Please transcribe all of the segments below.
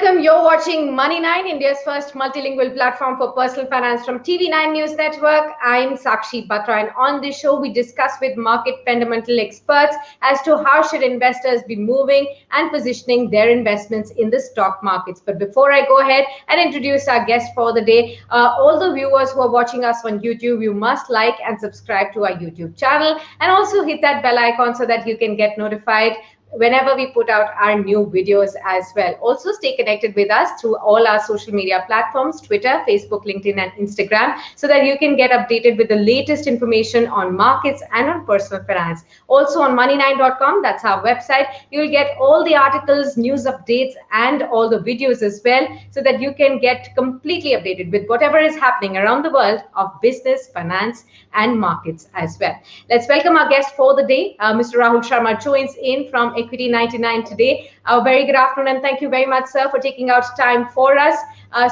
Welcome. You're watching Money9, India's first multilingual platform for personal finance from TV9 News Network. I'm Sakshi Batra, and on this show, we discuss with market fundamental experts as to how should investors be moving and positioning their investments in the stock markets. But before I go ahead and introduce our guest for the day, all the viewers who are watching us on YouTube, you must like and subscribe to our YouTube channel and also hit that bell icon so that you can get notified whenever we put out our new videos as well. Also stay connected with us through all our social media platforms, Twitter, Facebook, LinkedIn, and Instagram, so that you can get updated with the latest information on markets and on personal finance. Also on money9.com, that's our website, you'll get all the articles, news updates, and all the videos as well, so that you can get completely updated with whatever is happening around the world of business, finance, and markets as well. Let's welcome our guest for the day. Mr. Rahu Sharma joins in from Equity99 today. Very good afternoon, and thank you very much, sir, for taking out time for us.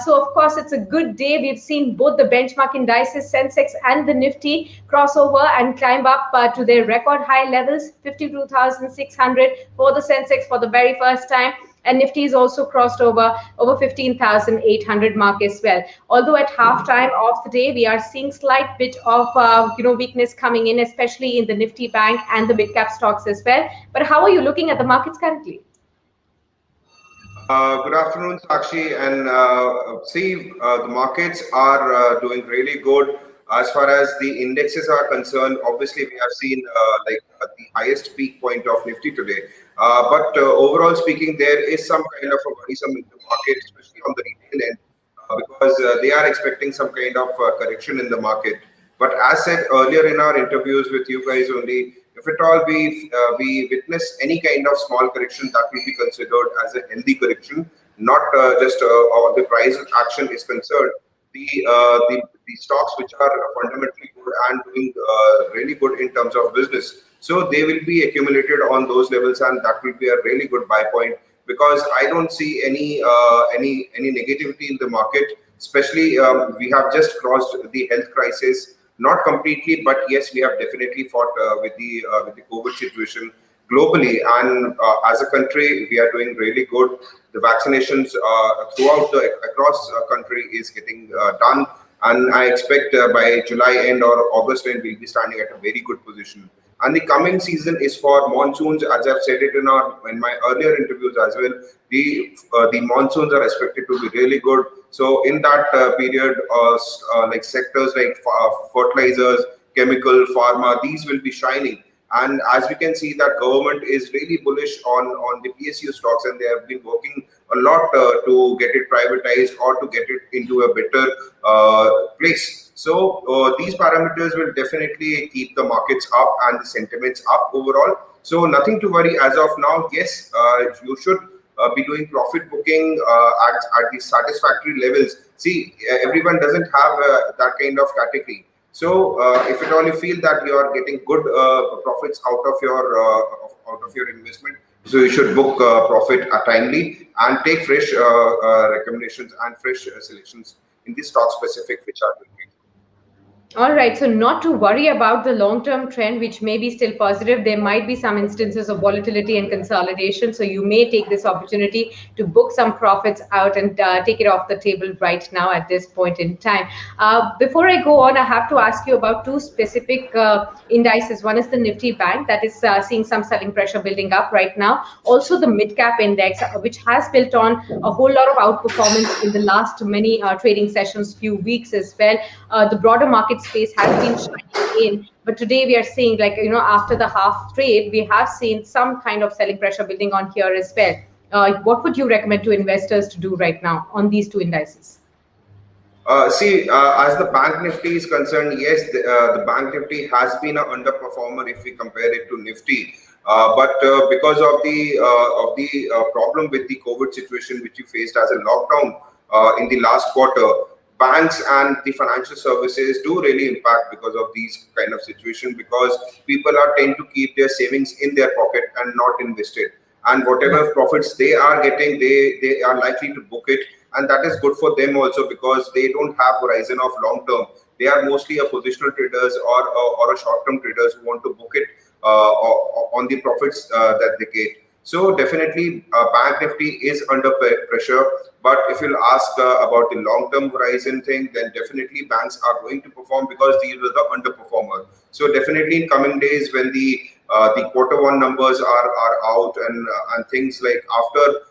So, of course, it's a good day. We've seen both the benchmark indices, Sensex and the Nifty, crossover and climb up to their record high levels, 52,600 for the Sensex for the very first time. And Nifty is also crossed over 15,800 mark as well. Although at halftime of the day, we are seeing slight bit of weakness coming in, especially in the Nifty Bank and the Midcap stocks as well. But how are you looking at the markets currently? Good afternoon, Sakshi. And the markets are doing really good. As far as the indexes are concerned, obviously we have seen the highest peak point of Nifty today. But overall speaking, there is some kind of a worrisome in the market, especially on the retail end, because they are expecting some kind of correction in the market. But as said earlier in our interviews with you guys only, if at all we witness any kind of small correction, that will be considered as a healthy correction, not just the price action is concerned. The stocks which are fundamentally good and doing really good in terms of business, so they will be accumulated on those levels, and that will be a really good buy point, because I don't see any negativity in the market. Especially we have just crossed the health crisis, not completely, but yes, we have definitely fought with the COVID situation globally, and as a country we are doing really good. The vaccinations across the country is getting done, and I expect by July end or August end we'll be standing at a very good position. And the coming season is for monsoons, as I've said it in my earlier interviews as well. The monsoons are expected to be really good. So in that period, like sectors like fertilizers, chemical, pharma, these will be shining. And as we can see, that government is really bullish on the PSU stocks, and they have been working a lot to get it privatized or to get it into a better place. So these parameters will definitely keep the markets up and the sentiments up overall. So nothing to worry as of now. Yes, you should be doing profit booking at the satisfactory levels. See, everyone doesn't have that kind of category. So if at all you feel that you are getting good profits out of your investment, so you should book profit timely and take fresh recommendations and fresh selections in the stock specific which are doing it. All right, so not to worry about the long-term trend, which may be still positive. There might be some instances of volatility and consolidation. So you may take this opportunity to book some profits out and take it off the table right now at this point in time. Before I go on, I have to ask you about two specific indices. One is the Nifty Bank that is seeing some selling pressure building up right now. Also the Midcap Index, which has built on a whole lot of outperformance in the last many trading sessions, few weeks as well. The broader market space has been shining in, but today we are seeing, after the half trade, we have seen some kind of selling pressure building on here as well. What would you recommend to investors to do right now on these two indices? As the Bank Nifty is concerned, yes, the Bank Nifty has been an underperformer if we compare it to Nifty. But because of the problem with the COVID situation which we faced as a lockdown in the last quarter, banks and the financial services do really impact because of these kind of situation, because people tend to keep their savings in their pocket and not invested, and whatever profits they are getting, they are likely to book it, and that is good for them also, because they don't have horizon of long term. They are mostly a positional traders or a short term traders who want to book it on the profits that they get. So definitely Bank Nifty is under pressure. But if you'll ask about the long-term horizon thing, then definitely banks are going to perform because these were the underperformer. So definitely in coming days when the quarter one numbers are out and things like after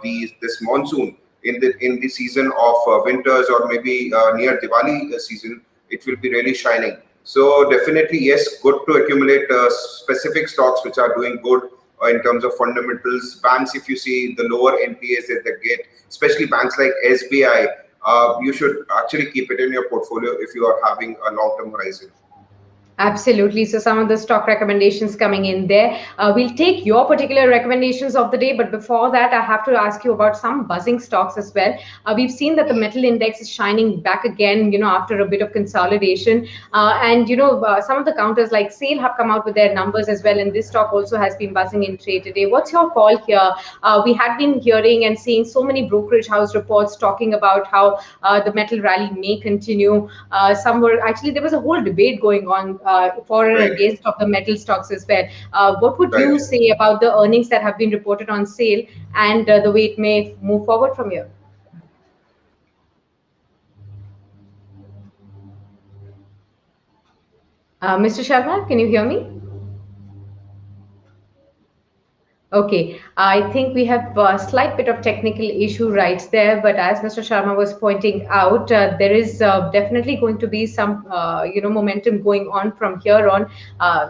this monsoon in the season of winters or maybe near Diwali season, it will be really shining. So definitely yes, good to accumulate specific stocks which are doing good in terms of fundamentals. Banks, if you see the lower NPAs that they get, especially banks like SBI, you should actually keep it in your portfolio if you are having a long-term horizon. Absolutely. So some of the stock recommendations coming in there. We'll take your particular recommendations of the day, but before that, I have to ask you about some buzzing stocks as well. We've seen that the metal index is shining back again, after a bit of consolidation. And some of the counters like SAIL have come out with their numbers as well, and this stock also has been buzzing in trade today. What's your call here? We had been hearing and seeing so many brokerage house reports talking about how the metal rally may continue. Some were actually, there was a whole debate going on for and Right, against of the metal stocks as well. What would right. you say about the earnings that have been reported on SAIL and the way it may move forward from here? Mr. Sharma, can you hear me? Okay, I think we have a slight bit of technical issue right there, but as Mr. Sharma was pointing out, there is definitely going to be some, momentum going on from here on.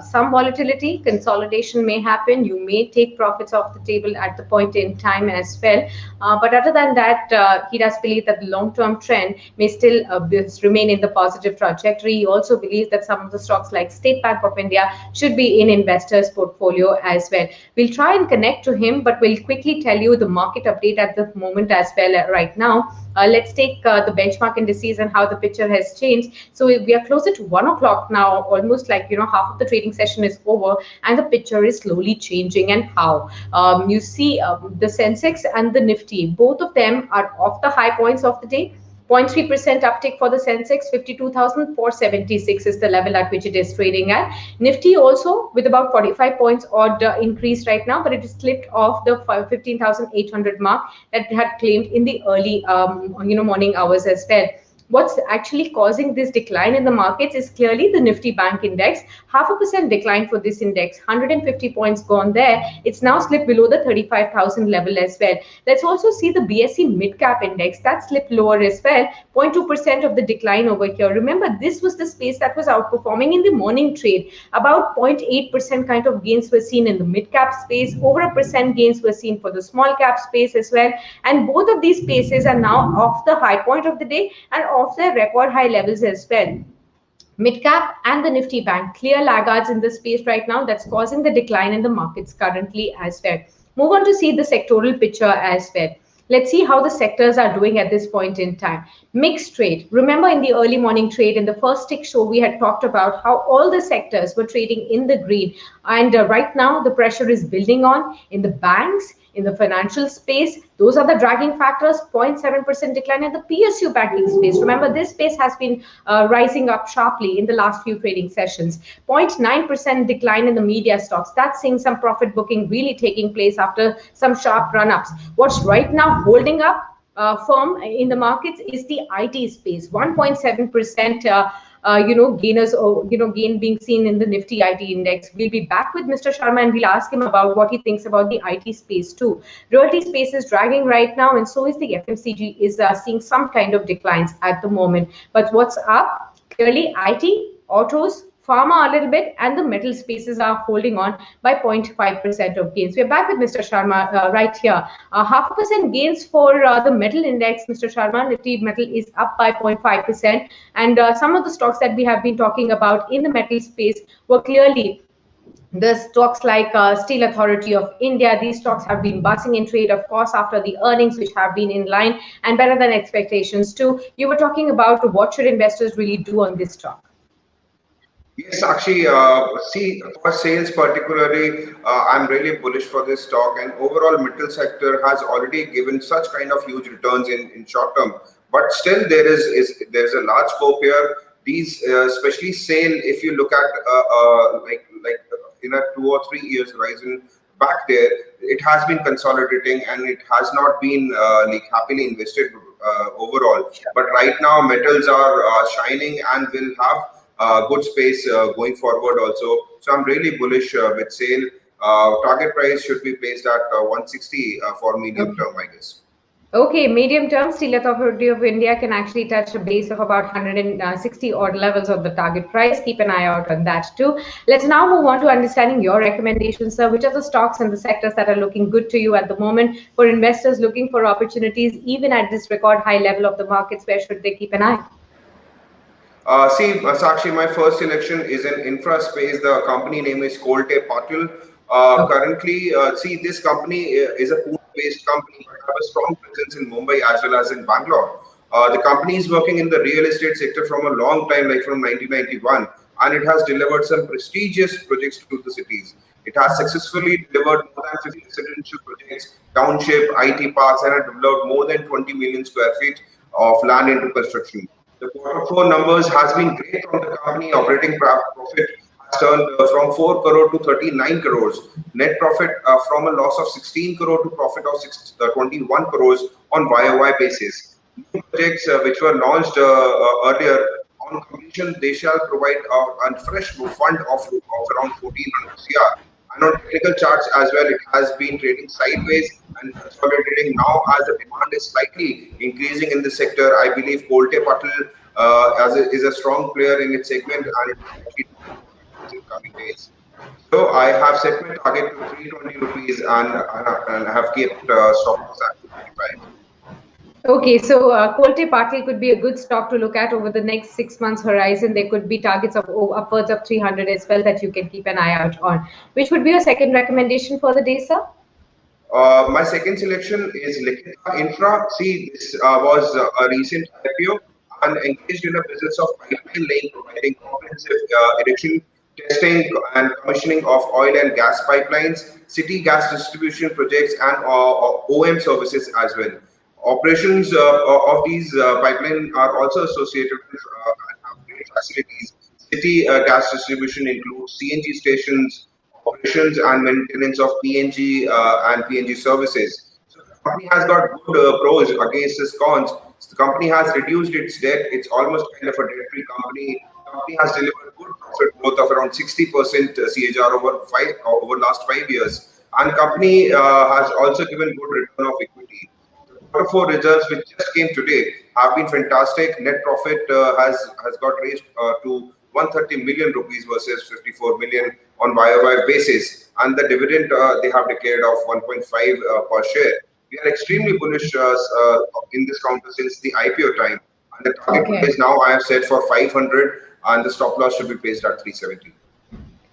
Some volatility, consolidation may happen. You may take profits off the table at the point in time as well. But other than that, he does believe that the long-term trend may still remain in the positive trajectory. He also believes that some of the stocks like State Bank of India should be in investors' portfolio as well. We'll try and connect to him, but we'll quickly tell you the market update at the moment as well right now. Let's take the benchmark indices and how the picture has changed. So we are closer to 1 o'clock now, almost like half of the trading session is over, and the picture is slowly changing. And how you see the Sensex and the Nifty, both of them are off the high points of the day. 0.3% uptick for the Sensex, 52,476 is the level at which it is trading at. Nifty also with about 45 points odd increase right now, but it is slipped off the 15,800 mark that it had claimed in the early morning hours as well. What's actually causing this decline in the markets is clearly the Nifty Bank Index. 0.5% decline for this index, 150 points gone there. It's now slipped below the 35,000 level as well. Let's also see the BSE Midcap Index. That slipped lower as well. 0.2% of the decline over here. Remember, this was the space that was outperforming in the morning trade. About 0.8% kind of gains were seen in the mid-cap space. Over 1% gains were seen for the small cap space as well. And both of these spaces are now off the high point of the day and off their record high levels as well. Midcap and the Nifty Bank, clear laggards in the space right now, that's causing the decline in the markets currently as well. Move on to see the sectoral picture as well. Let's see how the sectors are doing at this point in time. Mixed trade. Remember in the early morning trade, in the first tick show, we had talked about how all the sectors were trading in the green. And right now, the pressure is building on in the banks, in the financial space. Those are the dragging factors. 0.7% decline in the PSU banking space. Remember, this space has been rising up sharply in the last few trading sessions. 0.9% decline in the media stocks. That's seeing some profit booking really taking place after some sharp run-ups. What's right now holding up firm in the markets is the IT space. 1.7% gainers or gain being seen in the Nifty IT index. We'll be back with Mr. Sharma and we'll ask him about what he thinks about the IT space too. Realty space is dragging right now, and so is the FMCG is seeing some kind of declines at the moment. But what's up? Clearly, IT, autos, pharma a little bit, and the metal spaces are holding on by 0.5% of gains. We're back with Mr. Sharma right here. 0.5% gains for the metal index, Mr. Sharma. Nifty metal is up by 0.5%. And some of the stocks that we have been talking about in the metal space were clearly the stocks like Steel Authority of India. These stocks have been buzzing in trade, of course, after the earnings, which have been in line and better than expectations too. You were talking about what should investors really do on this stock. Yes, actually, see, for sales particularly, I'm really bullish for this stock, and overall metal sector has already given such kind of huge returns in short term. But still, there's a large scope here. These, especially SAIL, if you look at like in a 2 or 3 years horizon, back there, it has been consolidating and it has not been like happily invested overall. But right now, metals are shining and will have good space going forward also. So I'm really bullish with SAIL. Target price should be placed at 160 for medium term, I guess. Okay, medium term, Steel Authority of India can actually touch a base of about 160 odd levels of the target price. Keep an eye out on that too. Let's now move on to understanding your recommendations, sir. Which are the stocks and the sectors that are looking good to you at the moment for investors looking for opportunities, even at this record high level of the markets? Where should they keep an eye? Sakshi, my first selection is in infra space. The company name is Kolte Patil. Currently, this company is a Pune-based company, but have a strong presence in Mumbai as well as in Bangalore. The company is working in the real estate sector from a long time, like from 1991, and it has delivered some prestigious projects to the cities. It has successfully delivered more than 50 residential projects, township, IT parks, and has developed more than 20 million square feet of land into construction. The quarter four numbers has been great from the company. Operating profit has turned from 4 crore to 39 crores. Net profit from a loss of 16 crore to profit of 21 crores on YOY basis. New projects which were launched earlier, on completion, they shall provide a fresh fund of around 1400 CR. And on technical charts as well, it has been trading sideways and consolidating now as the demand is slightly increasing in the sector. I believe Kolte Patil is a strong player in its segment and it will actually in coming days. So I have set my target to 320 rupees and have kept stop loss at 225. Okay, so Kolte Patil could be a good stock to look at over the next 6 months horizon. There could be targets of upwards of 300 as well that you can keep an eye out on. Which would be your second recommendation for the day, sir? My second selection is Likita Infra. This was a recent IPO and engaged in a business of pipeline laying, providing comprehensive erection, testing, and commissioning of oil and gas pipelines, city gas distribution projects, and OM services as well. Operations of these pipelines are also associated with and have great facilities. City gas distribution includes CNG stations, operations and maintenance of PNG and PNG services. So the company has got good pros against its cons. So the company has reduced its debt. It's almost kind of a debt-free company. The company has delivered good profit growth of around 60% CAGR over last 5 years. And company has also given good return of equity. The quarter four results, which just came today, have been fantastic. Net profit has got raised to 130 million rupees versus 54 million on YOY basis, and the dividend they have declared of 1.5 per share. We are extremely bullish in this counter since the IPO time, and the target price now I have set for 500, and the stop loss should be placed at 370.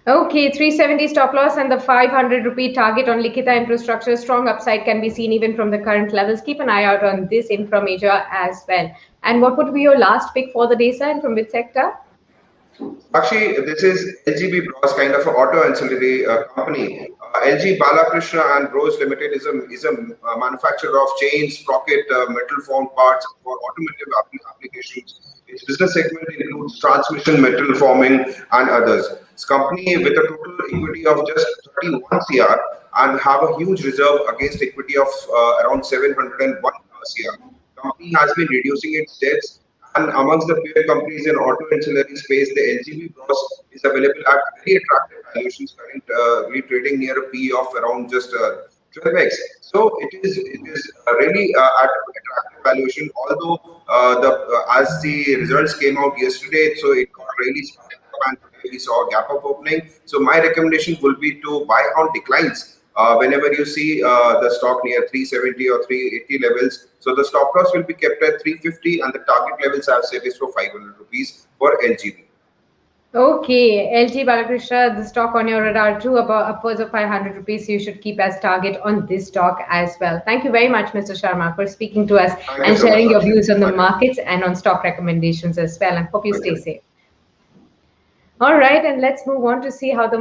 Okay, 370 stop loss and the 500 rupee target on Likita Infrastructure. Strong upside can be seen even from the current levels. Keep an eye out on this infra major as well. And what would be your last pick for the day, sir, and from which sector? Actually, this is LGB Bros, kind of an auto ancillary company. LG Balakrishna and Bros Limited is a manufacturer of chains, sprocket, metal formed parts for automotive applications. Its business segment includes transmission, metal forming, and others. This company with a total equity of just 31 CR and have a huge reserve against equity of around 701 CR. Company has been reducing its debts. And amongst the peer companies in auto ancillary space, the LGB Bros is available at very attractive valuations, currently trading near a PE of around just 12x. So it is really at attractive valuation. Although as the results came out yesterday, so it got really started up and today we saw a gap up opening. So my recommendation will be to buy on declines. Whenever you see the stock near 370 or 380 levels, so the stop loss will be kept at 350 and the target levels I have set is for 500 rupees for LGB. Okay, LG Balakrishna, the stock on your radar too, about upwards of 500 rupees. You should keep as target on this stock as well. Thank you very much, Mr. Sharma, for speaking to us and sharing your views on the markets and on stock recommendations as well. And hope you stay safe. All right, and let's move on to see how the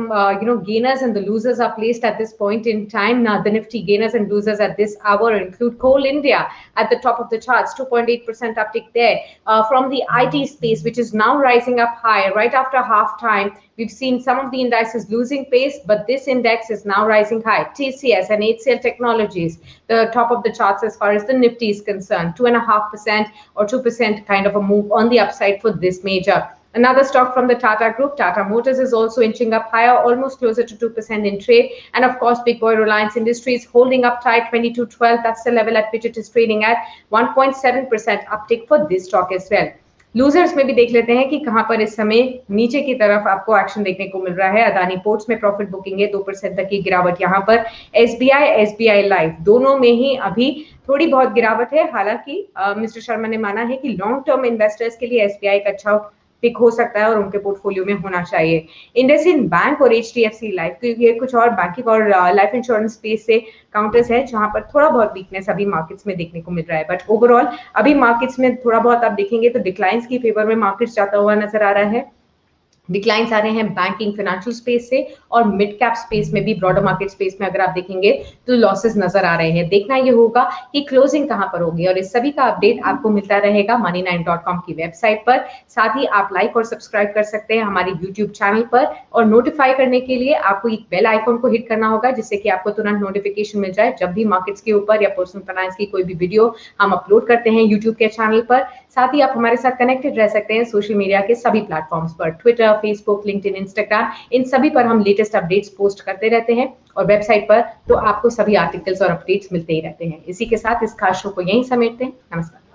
gainers and the losers are placed at this point in time. Now, the Nifty gainers and losers at this hour include Coal India at the top of the charts, 2.8% uptick there. From the IT space, which is now rising up high right after half time, we've seen some of the indices losing pace, but this index is now rising high. TCS and HCL Technologies, the top of the charts as far as the Nifty is concerned, 2.5% or 2% kind of a move on the upside for this major. Another stock from the Tata Group, Tata Motors, is also inching up higher, almost closer to 2% in trade. And of course, big boy Reliance Industries holding up tight, 2212. That's the level at which it is trading at, 1.7% uptick for this stock as well. Losers में भी देख लेते हैं कि कहां पर इस समय नीचे की तरफ आपको एक्शन देखने को मिल रहा है। अदानी पोर्ट्स में प्रॉफिट बुकिंग है, 2% तक की गिरावट यहां पर। एसबीआई लाइफ दोनों में ही अभी थोड़ी बहुत गिरावट है। हालांकि मिस्टर शर्मा ने माना है कि लॉन्ग टर्म इन्वेस्टर्स के लिए एसबीआई का अच्छा पिक हो सकता है और उनके पोर्टफोलियो में होना चाहिए। इंडसइंड बैंक और एचडीएफसी लाइफ, क्योंकि ये कुछ और बैंकिंग और लाइफ इंश्योरेंस स्पेस से काउंटर्स है जहां पर थोड़ा बहुत वीकनेस अभी मार्केट्स में देखने को मिल रहा है। बट ओवरऑल अभी मार्केट्स में थोड़ा बहुत आप देखेंगे तो डिक्लाइंस की फेवर में मार्केट्स जाता हुआ नजर आ रहा है। डिक्लाइंस आ रहे हैं बैंकिंग फाइनेंशियल स्पेस से और मिड कैप स्पेस में भी, ब्रॉडर मार्केट स्पेस में अगर आप देखेंगे तो लॉसेस नजर आ रहे हैं। देखना ये होगा कि क्लोजिंग कहां पर होगी और इस सभी का अपडेट आपको मिलता रहेगा money9.com की वेबसाइट पर। साथ ही आप लाइक और सब्सक्राइब कर सकते हैं हमारे यूट्यूब चैनल पर और नोटिफाई करने के लिए आपको एक बेल आइकॉन को हिट करना होगा जिससे कि आपको तुरंत नोटिफिकेशन मिल जाए जब भी मार्केट्स के ऊपर या पर्सनल फाइनेंस की कोई भी वीडियो हम अपलोड करते हैं यूट्यूब के चैनल पर। साथ ही आप हमारे साथ कनेक्टेड रह सकते हैं सोशल मीडिया के सभी प्लेटफॉर्म्स पर, ट्विटर, फेसबुक, लिंक्डइन, इंस्टाग्राम, इन सभी पर हम लेटेस्ट अपडेट्स पोस्ट करते रहते हैं और वेबसाइट पर तो आपको सभी आर्टिकल्स और अपडेट्स मिलते ही रहते हैं। इसी के साथ इस खास शो को यहीं समेटते हैं। नमस्कार।